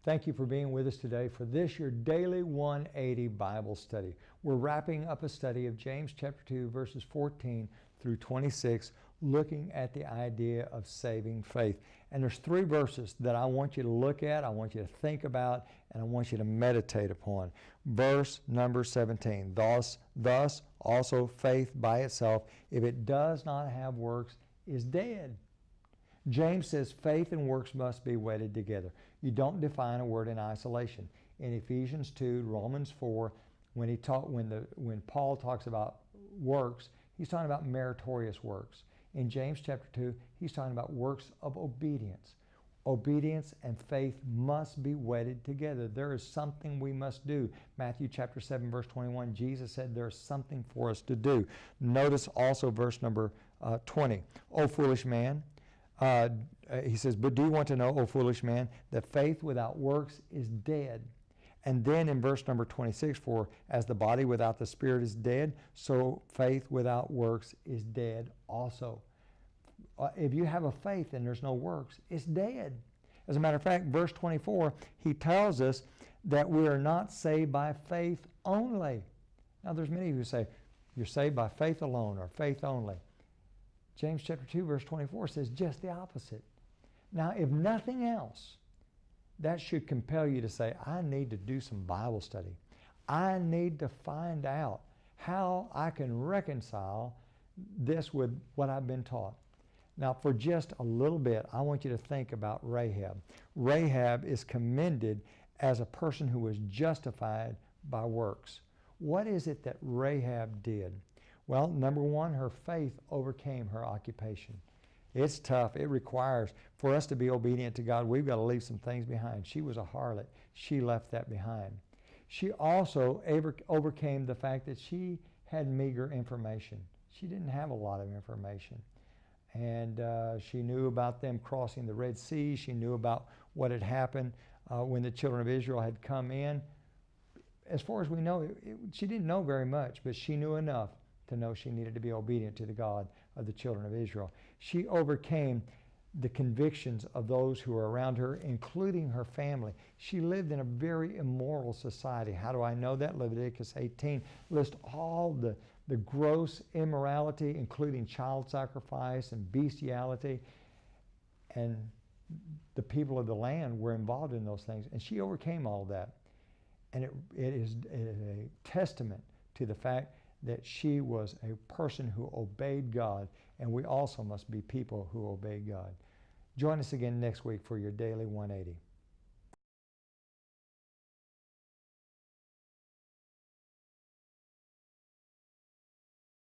Thank you for being with us today for this, your daily 180 Bible study. We're wrapping up a study of James chapter 2, verses 14 through 26, looking at the idea of saving faith. And there's three verses that I want you to look at, I want you to think about, and I want you to meditate upon. Verse number 17, thus also faith by itself, if it does not have works, is dead. James says faith and works must be wedded together. You don't define a word in isolation. In Ephesians 2, Romans 4, when Paul talks about works, he's talking about meritorious works. In James chapter 2, he's talking about works of obedience. Obedience and faith must be wedded together. There is something we must do. Matthew chapter 7, verse 21, Jesus said there is something for us to do. Notice also verse number 20. O foolish man, he says, but do you want to know, O foolish man, that faith without works is dead? And then in verse number 26, for as the body without the spirit is dead, so faith without works is dead also. If you have a faith and there's no works, it's dead. As a matter of fact, verse 24, he tells us that we are not saved by faith only. Now there's many who say, you're saved by faith alone or faith only. James chapter 2, verse 24 says just the opposite. Now, if nothing else, that should compel you to say, I need to do some Bible study. I need to find out how I can reconcile this with what I've been taught. Now, for just a little bit, I want you to think about Rahab. Rahab is commended as a person who was justified by works. What is it that Rahab did? Well, number one, her faith overcame her occupation. It's tough. It requires, for us to be obedient to God, we've got to leave some things behind. She was a harlot. She left that behind. She also overcame the fact that she had meager information. She didn't have a lot of information. And she knew about them crossing the Red Sea. She knew about what had happened when the children of Israel had come in. As far as we know, she didn't know very much, but she knew enough to know she needed to be obedient to the God of the children of Israel. She overcame the convictions of those who were around her, including her family. She lived in a very immoral society. How do I know that? Leviticus 18 lists all the gross immorality, including child sacrifice and bestiality. And the people of the land were involved in those things. And she overcame all that. And it is a testament to the fact that she was a person who obeyed God, and we also must be people who obey God. Join us again next week for your Daily 180.